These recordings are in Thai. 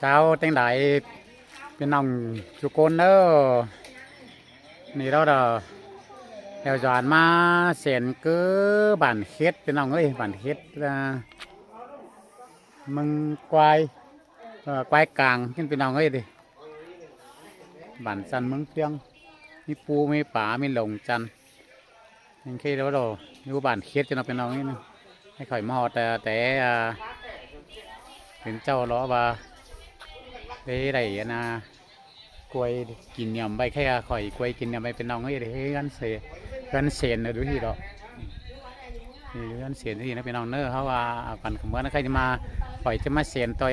Cháu tên đại bên nòng chú côn đó này đó là theo dõi mà xén cứ bản khét bên nòng ơi bản khét là mừng quay quay càng trên bên nòng ấy đi bản chân mừng tiếng mi pu mi pá mi lồng chân nên khi đó rồi như bản khét cho nó bên nòng ấy nữaให้khỏi mà họแต่เป็นเจ้าล้อว่าไปไหนนะกล้วยกินยำใบแค่ข่อยกล้วยกินยำใบเป็นน้องเฮ้ยเฮ้ยกันเสียกันเสียนเลยดูที่ดอกนี่กันเสียนที่นะเป็นน้องเนอร์เขาว่าปั่นขมือนะใครจะมาข่อยจะมาเสียนตัว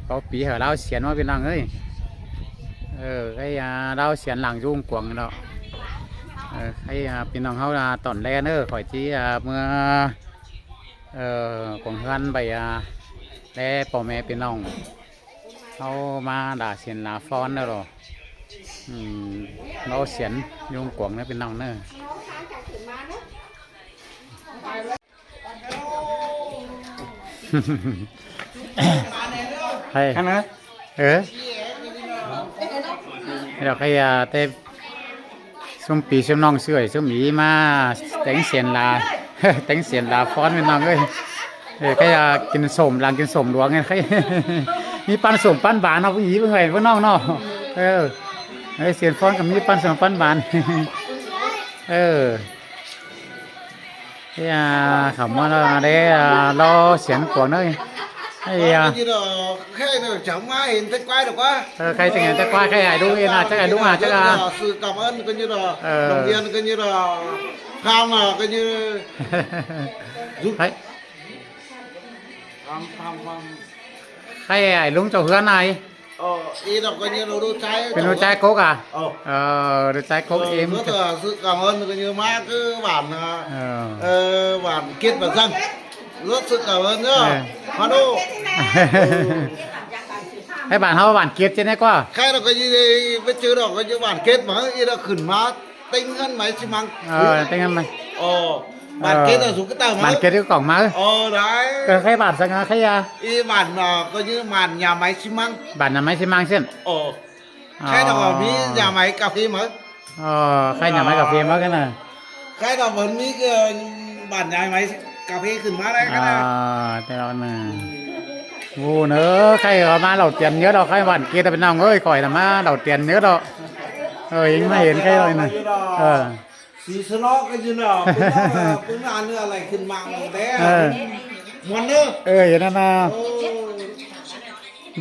เขาปีเหรอเราเสียนว่าเป็นน้องเอ้ยไอ้เราเสียนหลังยุ่งกวงเนาะไอ้เป็นน้องเขาตอนแรกเนอร์ข่อยที่เมื่อกวงเฮือนใบและพ่อแม่เป็นน้องเขามาด่าเสียนลาฟ้อนแล้วหรอเราเสียนยุ่งกวงนี่เป็นน้องเนอะใช่เราใครเต้ส้มปีส้มน้องเสื่อยส้มหมีมาแต่งเสียนลาแต่งเสียนลาฟ้อนเป็นน้องเลยใครกินสมหลังกินสมหลวงไงใครมีปันสมปันบานเอาผู้หญิงเป็นไงพวกน้องเนาะเสียนฟ้อนกับมีปันสมปันบานขำว่าได้รอเสียงกวงเลยใครchẳng ai hiện thấy quay được quáใครจะเห็นแต่กว่าใครหายดูเองจะหายดูจะsự cảm ơn coi như là động viên coi như là kham là coi như giúpใครหายลุงเจ้าเฮือนไหนý là coi như là đôi trái เป็นđôi trái cốt à đôi trái cốt em rất là sự cảm ơn coi như má cứ bản bản kết và răng rất sự cảm ơn nhá Hoa đôให้บ้านเขาบ้านเกียรติใช่ไหมก็ใครเราก็ยี่ไปเจอดอกก็ยี่บ้านเกตมาอีเราขึ้นมาติ้งกันไหมสิมังติ้งกันไหมบ้านเกตเราสูงก็ตามมาบ้านเกียรติก็กล่องมาได้ใครบ้านสังหาใครอีบ้านก็ยี่บ้านnhà máy xi măngบ้านnhà máy xi măngเช่นใครเราก็มีnhà máy cà phê mới ใครnhà máy cà phê mới cái này ใครเราเหมือนมีบ้านnhà máy cà phêขึ้นมาได้กันนะแต่เราเนี่ยงูเนอะใครมาเราเตียนเยอะเราใครบ้านเกียรติเป็นน้องเอ้ยก่อยแต่มาเราเตียนเยอะเรายังไม่เห็นใครเลยนะสีสล้อกันอยู่เนาะเป็นงานเนื้ออะไรขึ้นมาเด้มันเนอะอย่างนั้นนะ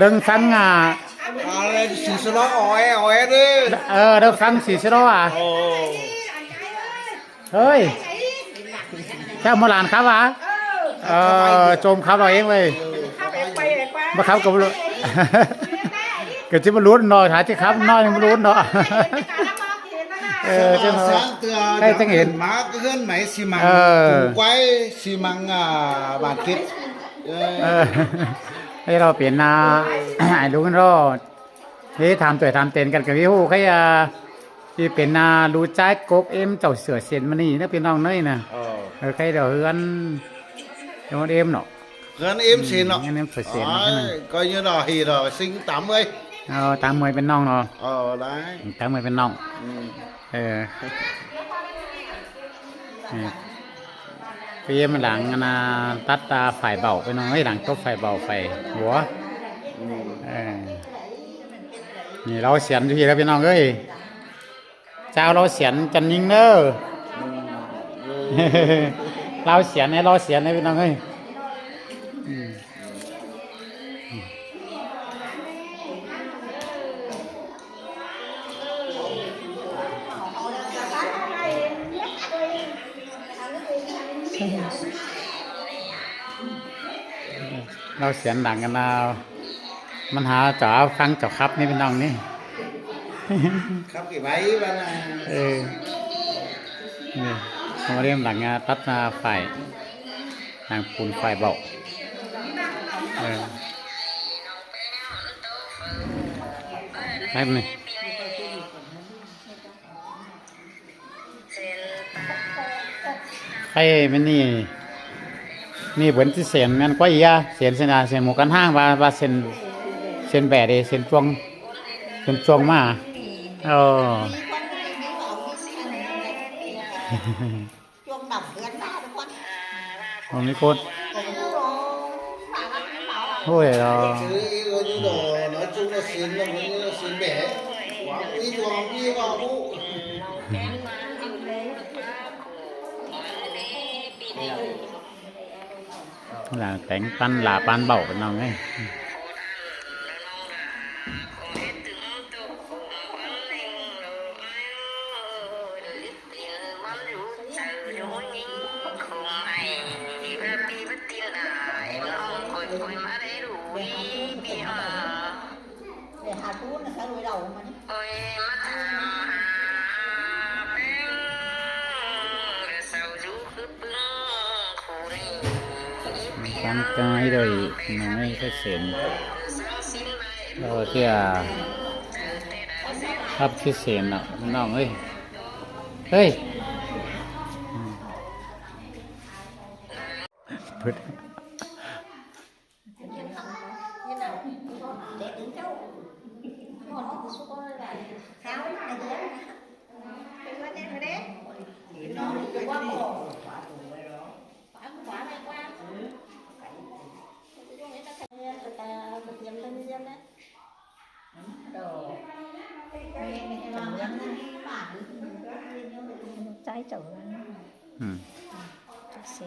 ดึงสังอะไรสีสล้ออ้อยดิดึงสังสีสล้อเฮ้ยแค่โบราณครับวะโจมครับเราเองเลยมาครับกับรู้เกิดที่มาลุ้นหน่อยหาที่ครับน้อยมาลุ้นเนาะจะให้จังเห็นมาก็เกินไหมสีมังไว้สีมังบาดคิดให้เราเปลี่ยนไอ้ลุงรอดที่ทำตัวทำเต็นกันกับพี่ฮู้ให้ที่เป็นดูใจกบเอ็มเจ้าเสือเสียนมันนี่นะเป็นน้องน้อยนะใครเดี๋ยวเฮือนเดี๋ยวเอ็มเนาะเฮือนเอ็มเสียนเนาะเอ็มเสือเสียนก็như là thì rồi sinh 80 80เป็นน้องเนาะđấy 80เป็นน้องพี่มันหลังตัดตาฝ่ายเบาไปน้องหลังก็ฝ่ายเบาฝ่ายหัวนี่เราเสียนที่แล้วพี่น้องเอ้ยเจ้าเราเสียนจันยิงเนอเราเสียนให้เราเสียนให้พี่น้องเอ้ยเราเสียนดังกันมันหาจ๋าฟังจ๋าครับนี่เป็นน้องนี่ครับกี่ใบบ้างนี่เขาเรียกหลังตัดฝ่ายหลังปูนฝ่ายเบาใช่ไหมใครมันนี่เหมือนที่เสียนมันก็อีเสียนเสียนหมูกันห้างว่าเสียน ส้นแบะดิเส้นจวงมาเออ chuông đồng thì anh ta được con ผมนี่โคตรโอ้ยเรา chứ như đồ nói chung là xin là vẫn như là xin bẻ quá quý hoàng quý vào vũ หลาแต่งปันหลาปานเบาเป็นน้องไงđể hà tú là sao đuôi đầu mà đi ร่างกายโดยน้องไอ้ก็เสียนเราที่ทับที่เสียนอ่ะน้องเอ้ยเฮ้ยพึ่ง như nào để đứng đâu còn cái số con là tháo cái gì đấy cái quan trọng đấy nó đi qua cổ quá này qua người ta được nhầm thân nhân đấy đồ trái chậu xì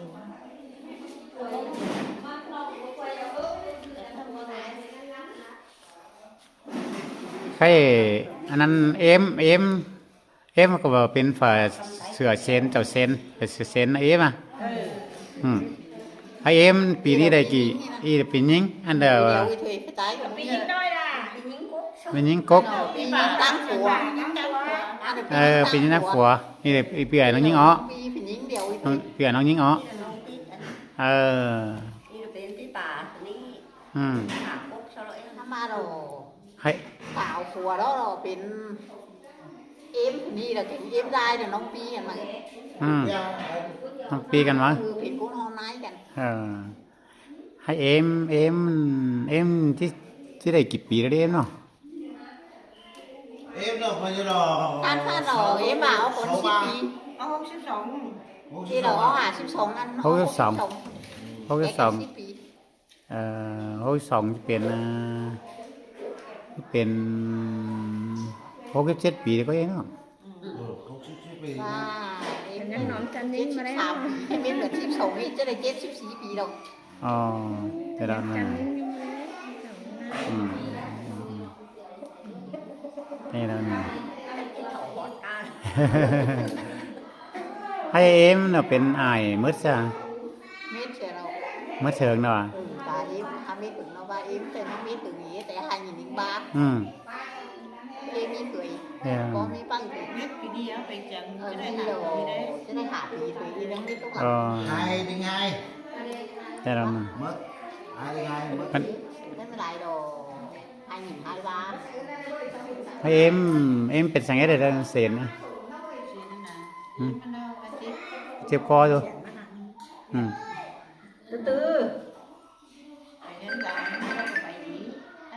ใครอันนั้นเอ็มก็บอกเป็นฝ่ายเสือเซนเจ้าเซนเป็นเสือเซนเอ็มอ่ะไอเอ็มปีนี้ได้กี่อีปียิงอันเดียว ปีนี้น้อยล่ะปีนี้กุ๊ก ปียิงกก ปีนี้ตั้งหัว ปีนี้นักขัวนี่เลยปีใหญ่น้องยิงอ้อ ปีนี้เดียว ปีใหญ่น้องยิงอ้อเออ นี่เป็นที่ป่านี่ หากุ๊กเฉลยทำมาเรา ใคร สาวผัวแล้วเราเป็นเอ็มนี่เราถึงเอ็มได้เดี๋ยวน้องปีกันมา น้องปีกันวะ คือเป็นกุ้งนอนไม้กัน ให้เอ็มที่ได้กี่ปีแล้วเนาะ em đâu coi như là การพาเราเอ็มมาเอาคน10 ปี เอา62 ที่เราเอา52นั่น เขาก็สอง 10 ปี เขาสองจะเป็น67 ปีก็เองเนาะ không chút chút về ว่าเอ็ม ยังหนอมจันนิ่งมาได้ สามให้เป็นเหลือ12นี่จะได้74 ปีเรา อ๋อแต่ละนั่นนี่แล้วนี่ให้เอ็มเนาะเป็นอายมืดซะ เม็ดเชียเรา มืดเถิงเนาะ bà em hai mấy tuần nó ba em tên nó mấy tuần gì tại 2003 em mấy tuổi có mấy băng tuổi เม็ดปีนี้เอาไปจังจะ ở ได้ đây หา là ปีได้ sẽ đây hạ thì tuổi đi đang mấy tuổi อ๋อ hai đến hai แต่ละนั่น mất hai đến hai mất มัน nên mới lại đồ 2023 ให้เอ็มเป็นสังเกตได้เสียนนะ สินั่นน่ะมันเอาอาทิตย์ เจ็บคออยู่ từ từ ไปเล่นดาวมันก็ไปดี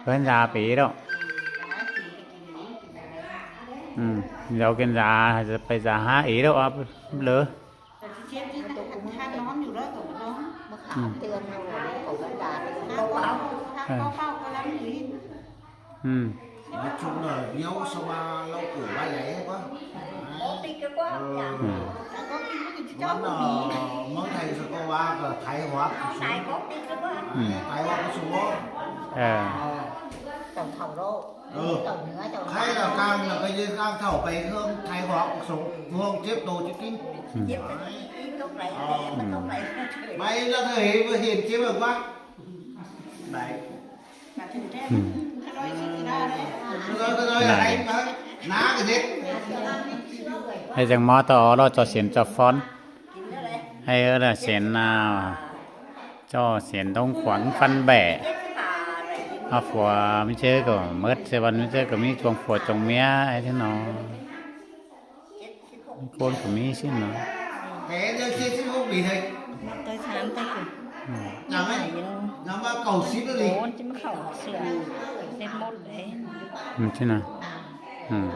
เพิ่นยาปีแล้ว หาปีไปกินนี้กินอะไร เรากินยาจะไปยาหาอีแล้วอ่ะเหลือ แต่ที่เช็ดที่ท่านนอนอยู่แล้วตัวน้อง mà khảo tiền rồi khẩu vấn đà thì ท่าน đâu เฝ้า bảo ท่านเฝ้าก็แล้วอยู่ nói chung là nhau sau ba lâu củ ba giấy quá có đi cái quáแล้วก็กินไม่กินที่ món เจ้าก็มี món thầy sao cô ba là thái hóa này có đi cái quá thái hóa cái số tổng thầu đâu tổng nữa tổng hay là càng là cái gì càng thảo bày hương thái hóa cuộc sống hương tiếp đồ chứ kinh tiếp lúc này lúc này mày là thầy vừa hiền chiếm được quá đấy มาถึงแท้ถ้าร้อยสิบได้เลย rồi là anh đó ná cái gì ให้จังหมอต่อเราจะเสียนจะฟ้อนให้ละเสียนcho xiển đông khoáng phân bẻ phùa mới chơi của mất xe văn mới chơi của mi chuồng phùa trồng mía ấy thế nó con của mi xin nó thế chứ không bị thầy tới sáng tới nhầm ấy น้ำว่าเก่าซิดเลย โอนจะมาเข้าเสือเต็มหมดเลย ใช่นะอืม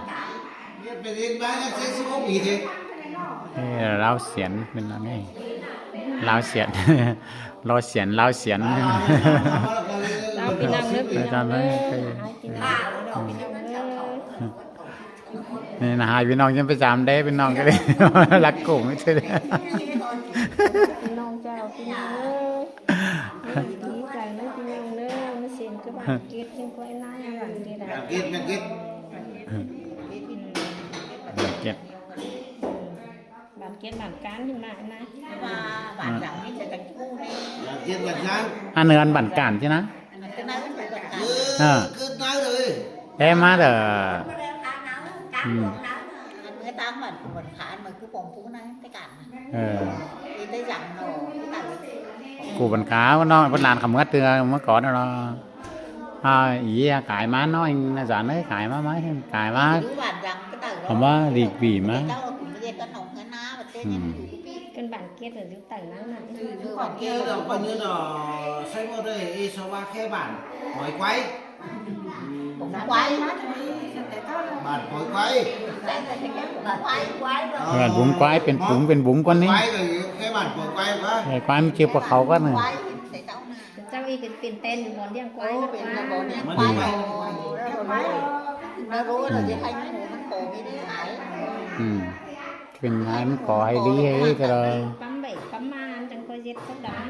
เนี่ยไปเรียนบ้านยังเซ็กซี่ก็มีที เราเสียนเป็นอะไรเราเสียน เราเสียนเราเสียน เราพี่น้องเด้อพี่น้องเด้อเอากินข้าวดอกพี่น้องเด้อ นี่นะฮะพี่น้องยังประจำได้พี่น้องก็ได้ รักกุ้งไม่ใช่เลย พี่น้องเจ้าพี่น้องเอ้ยดีใจนะพี่น้องเด้อมาเซ็นก็บ้านเกตยังค่อยน่าหวังดีได้ กินมันกิน เก็บ บ้านเกตบ้านการขึ้นมานะ mà bạn rằng biết là cảnh khu này กินแบบนั้น อันเนื้อบั่นกันใช่นะ cái này cũng phải cảnh คือน้าเลย แต่มาเด้อ người ta mình khả mà cứ bồng phú này cái cảnh เออ thì tới rằng nó cái cảnh กูบันขาว่าน้องเป็นลานขมือเตือเมื่อก่อนเนาะอีขายม้าน้อยนะจ๊ะเอ้ยขายม้าไหมขายม้า cứ bạn rằng cái tờ ผมว่าหลีกบีมา cái tao cũng bây giờ tao nồng cái ná và tên nhân chủ cái biết กันบ้านเกตหรือแต่งนั้นน่ะ chứ ก่อน còn เกี่ย kia วเรา là คนนี้เนาะใช้ว่าได้อีสวาแค่บ้านหอยไว้ cũng quay บ้านหอยไว้ đây là cái quay quay rồi เออบุ้งควายเป็นบุ้งเป็นบุ้งก้อนนี้ ไว้เลยแค่บ้านหอยไว้ก็ ไอ้ควายมันเกี่ยวกับเขาก็หนึ่ง quay thì tao nè เจ้าอีกเป็นเต้นบอนเลี้ยงควาย Ôi, นะ biển ควา là ย bộ nè, quay rồi. Nó rối rồi, chứ hay nó ngủ nó cổ cái đứa hải. อืมเป็นไงมันขอให้ดีให้ก็เลย ปั๊มใบปั๊มมาจังก็เย็ดเขาดัง